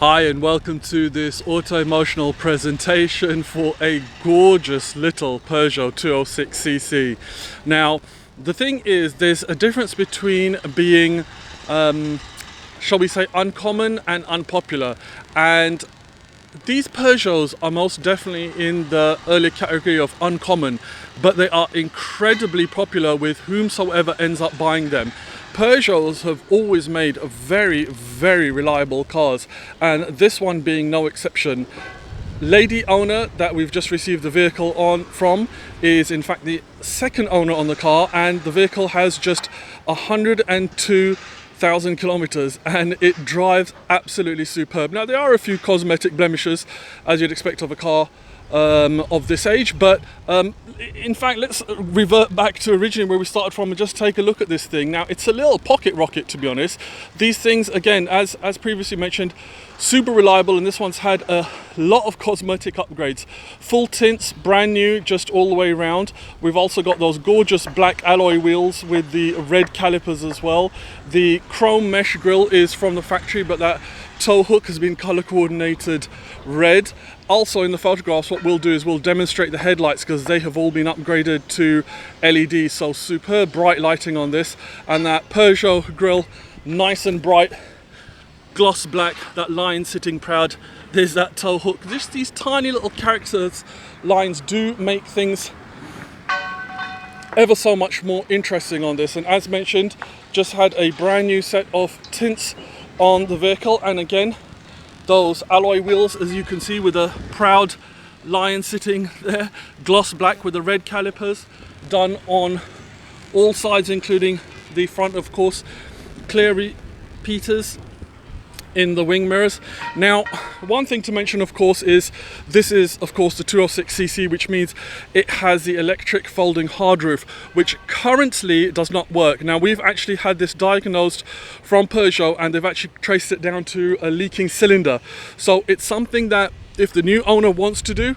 Hi and welcome to this Autoemotional presentation for a gorgeous little Peugeot 206cc. Now, the thing is, there's a difference between being, shall we say, uncommon and unpopular. And these Peugeots are most definitely in the early category of uncommon, but they are incredibly popular with whomsoever ends up buying them. Peugeots have always made very, very reliable cars, and this one being no exception. Lady owner that we've just received the vehicle from is in fact the second owner on the car, and the vehicle has just 102,000 kilometers and it drives absolutely superb. Now, there are a few cosmetic blemishes as you'd expect of a car of this age, but in fact, let's revert back to originally where we started from and just take a look at this thing. Now, it's a little pocket rocket, to be honest. These things, again, as previously mentioned, super reliable, and this one's had a lot of cosmetic upgrades. Full tints, brand new, just all the way around. We've also got those gorgeous black alloy wheels with the red calipers as well. The chrome mesh grille is from the factory, but that tow hook has been color coordinated red. Also, in the photographs, what we'll do is we'll demonstrate the headlights because they have all been upgraded to LED, so superb bright lighting on this, and that Peugeot grille, nice and bright, gloss black, that line sitting proud. There's that tow hook. Just these tiny little characters lines do make things ever so much more interesting on this. And as mentioned, just had a brand new set of tints on the vehicle, and again, those alloy wheels, as you can see, with a proud lion sitting there, gloss black with the red calipers, done on all sides, including the front, of course, clear repeaters in the wing mirrors. Now, one thing to mention, of course, is this is, of course, the 206cc, which means it has the electric folding hard roof, which currently does not work. Now, we've actually had this diagnosed from Peugeot, and they've actually traced it down to a leaking cylinder. So it's something that if the new owner wants to do,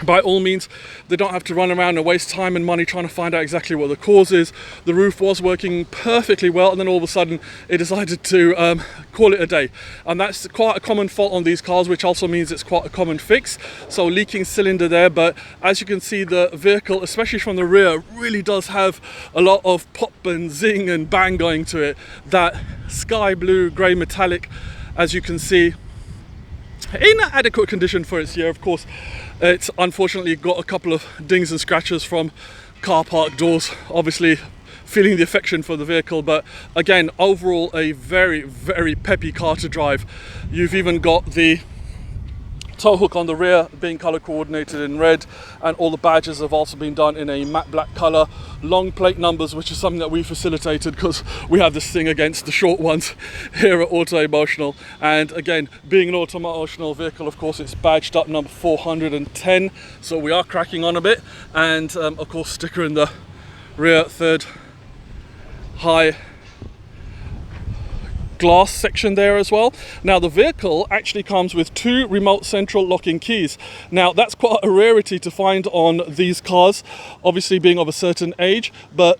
by all means, they don't have to run around and waste time and money trying to find out exactly what the cause is. The roof was working perfectly well, and then all of a sudden it decided to call it a day. And that's quite a common fault on these cars, which also means it's quite a common fix. So leaking cylinder there, but as you can see, the vehicle, especially from the rear, really does have a lot of pop and zing and bang going to it. That sky blue grey metallic, as you can see, in adequate condition for its year. Of course, it's unfortunately got a couple of dings and scratches from car park doors, obviously feeling the affection for the vehicle, but again, overall a very, very peppy car to drive. You've even got the tow hook on the rear being color coordinated in red, and all the badges have also been done in a matte black color. Long plate numbers, which is something that we facilitated because we have this thing against the short ones here at Autoemotional. And again, being an Autoemotional vehicle, of course, it's badged up number 410, so we are cracking on a bit. And of course, sticker in the rear third high glass section there as well. Now, the vehicle actually comes with 2 remote central locking keys. Now, that's quite a rarity to find on these cars, obviously being of a certain age, but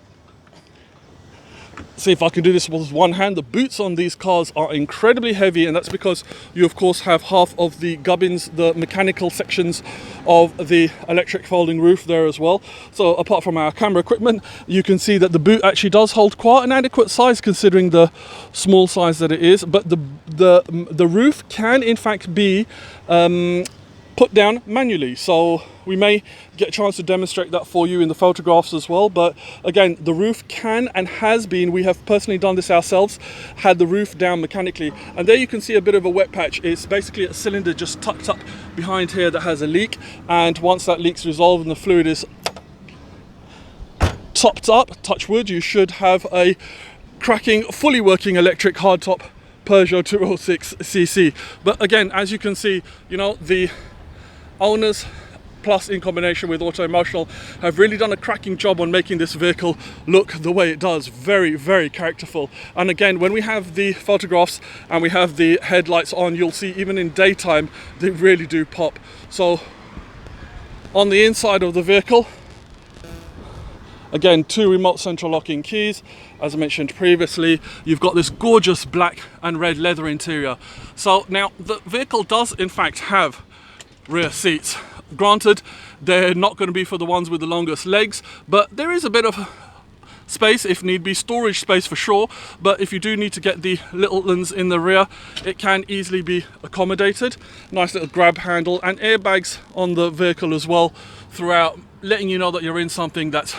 see if I can do this with one hand. The boots on these cars are incredibly heavy, and that's because you of course have half of the gubbins, the mechanical sections of the electric folding roof there as well. So apart from our camera equipment, you can see that the boot actually does hold quite an adequate size considering the small size that it is. But the roof can in fact be put down manually, so we may get a chance to demonstrate that for you in the photographs as well. But again, the roof can and has been, we have personally done this ourselves, had the roof down mechanically, and there you can see a bit of a wet patch. It's basically a cylinder just tucked up behind here that has a leak, and once that leak's resolved and the fluid is topped up, touch wood, you should have a cracking, fully working electric hardtop Peugeot 206cc. But again, as you can see, you know, the owners, plus in combination with Autoemotional, have really done a cracking job on making this vehicle look the way it does. Very, very characterful. And again, when we have the photographs and we have the headlights on, you'll see even in daytime they really do pop. So on the inside of the vehicle, again, 2 remote central locking keys, as I mentioned previously, you've got this gorgeous black and red leather interior. So now the vehicle does in fact have rear seats. Granted, they're not going to be for the ones with the longest legs, but there is a bit of space if need be, storage space for sure. But if you do need to get the little ones in the rear, it can easily be accommodated. Nice little grab handle and airbags on the vehicle as well throughout, letting you know that you're in something that's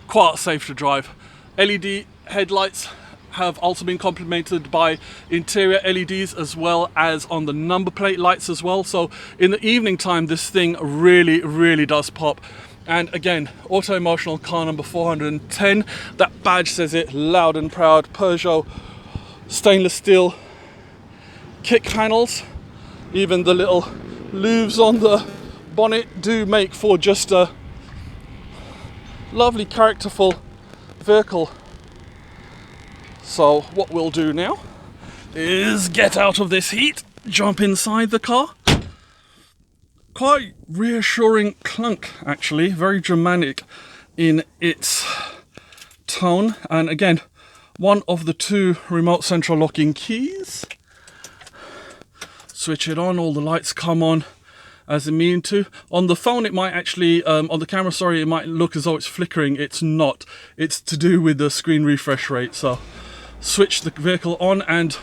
quite safe to drive. LED headlights have also been complemented by interior LEDs as well as on the number plate lights as well. So in the evening time, this thing really does pop. And again, Autoemotional car number 410. That badge says it loud and proud. Peugeot stainless steel kick panels. Even the little louvres on the bonnet do make for just a lovely characterful vehicle. So what we'll do now is get out of this heat, jump inside the car. Quite reassuring clunk actually, very dramatic in its tone. And again, one of the two remote central locking keys. Switch it on, all the lights come on as they mean to. On the phone it might actually, on the camera, sorry, it might look as though it's flickering. It's not. It's to do with the screen refresh rate. So switch the vehicle on and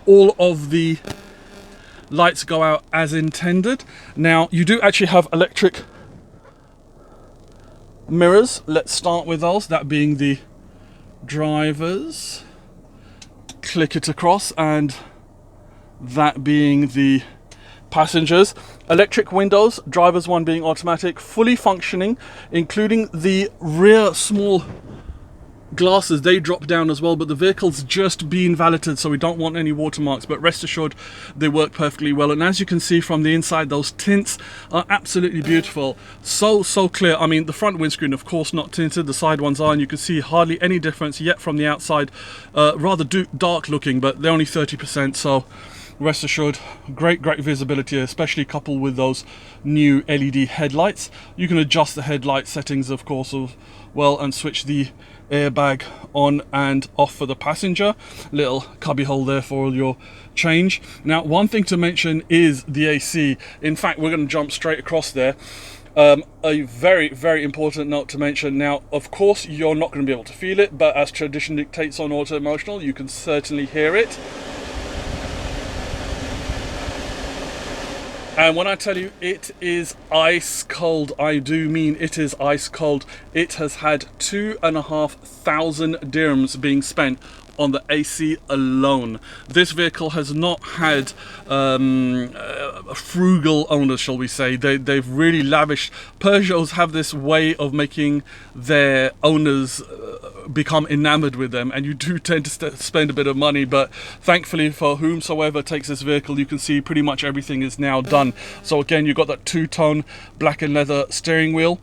all of the lights go out as intended. Now you do actually have electric mirrors. Let's start with those, that being the driver's. Click it across, and that being the passengers. Electric windows, driver's one being automatic, fully functioning, including the rear small glasses. They drop down as well, but the vehicle's just been valeted, so we don't want any watermarks, but rest assured they work perfectly well. And as you can see from the inside, those tints are absolutely beautiful. So clear. I mean, the front windscreen of course not tinted, the side ones are, and you can see hardly any difference yet from the outside. Rather dark looking, but they're only 30%, so rest assured, great visibility, especially coupled with those new LED headlights. You can adjust the headlight settings of course as well, and switch the airbag on and off for the passenger. Little cubby hole there for all your change. Now one thing to mention is the AC. In fact, we're going to jump straight across there. A very important note to mention. Now of course you're not going to be able to feel it, but as tradition dictates on Autoemotional, you can certainly hear it. And when I tell you it is ice cold, I do mean it is ice cold. It has had 2,500 dirhams being spent on the AC alone. This vehicle has not had frugal owners, shall we say. They've really lavished. Peugeots have this way of making their owners become enamored with them, and you do tend to spend a bit of money, but thankfully for whomsoever takes this vehicle, you can see pretty much everything is now done. So again, you've got that two-tone black and leather steering wheel,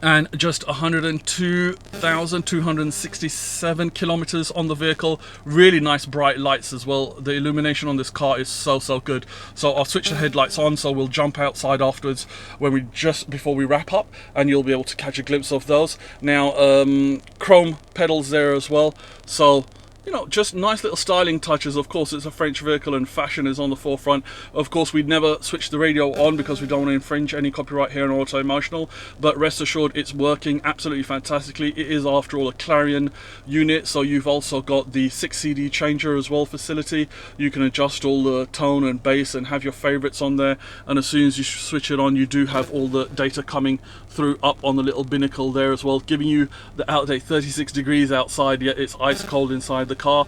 and just 102,267 kilometers on the vehicle. Really nice bright lights as well. The illumination on this car is so good. So I'll switch the headlights on, so we'll jump outside afterwards when before we wrap up, and you'll be able to catch a glimpse of those. Now chrome pedals there as well, so you know, just nice little styling touches. Of course, it's a French vehicle and fashion is on the forefront. Of course, we'd never switch the radio on because we don't want to infringe any copyright here on Autoemotional, but rest assured it's working absolutely fantastically. It is, after all, a Clarion unit, so you've also got the 6 CD changer as well facility. You can adjust all the tone and bass and have your favorites on there, and as soon as you switch it on, you do have all the data coming through up on the little binnacle there as well, giving you the outdate 36 degrees outside, yet it's ice cold inside the car.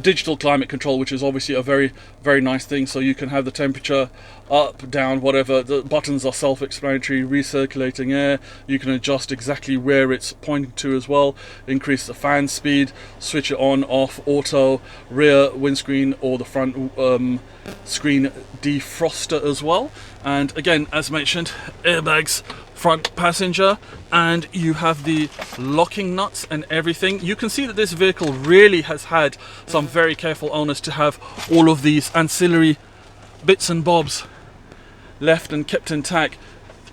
Digital climate control, which is obviously a very nice thing, so you can have the temperature up, down, whatever. The buttons are self-explanatory. Recirculating air, you can adjust exactly where it's pointing to as well. Increase the fan speed, switch it on, off, auto, rear windscreen or the front screen defroster as well. And again, as mentioned, airbags, front passenger, and you have the locking nuts and everything. You can see that this vehicle really has had some very careful owners to have all of these ancillary bits and bobs left and kept intact.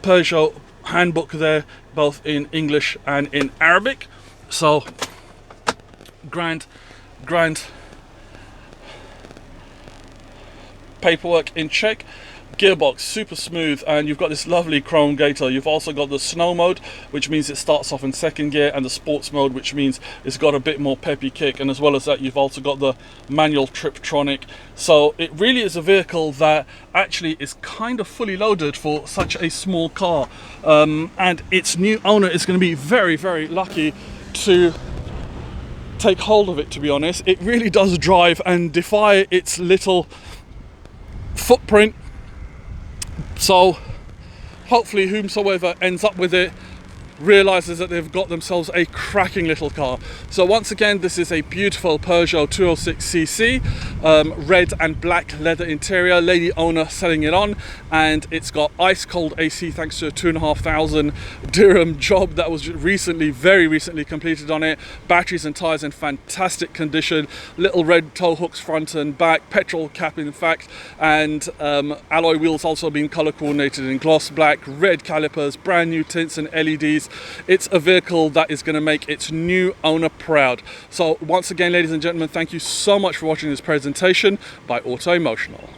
Peugeot handbook there, both in English and in Arabic. So grand paperwork in check. Gearbox super smooth, and you've got this lovely chrome gator. You've also got the snow mode, which means it starts off in second gear, and the sports mode, which means it's got a bit more peppy kick. And as well as that, you've also got the manual Triptronic. So it really is a vehicle that actually is kind of fully loaded for such a small car, and its new owner is going to be very, very lucky to take hold of it. To be honest, it really does drive and defy its little footprint. So hopefully whomsoever ends up with it realizes that they've got themselves a cracking little car. So once again, this is a beautiful Peugeot 206cc, red and black leather interior, lady owner selling it on, and it's got ice cold AC thanks to a 2,500 dirham job that was very recently completed on it. Batteries and tires in fantastic condition, little red tow hooks front and back, petrol cap in fact, and alloy wheels also being color coordinated in gloss black, red calipers, brand new tints and LEDs. It's a vehicle that is going to make its new owner proud. So once again, ladies and gentlemen, thank you so much for watching this presentation by Autoemotional.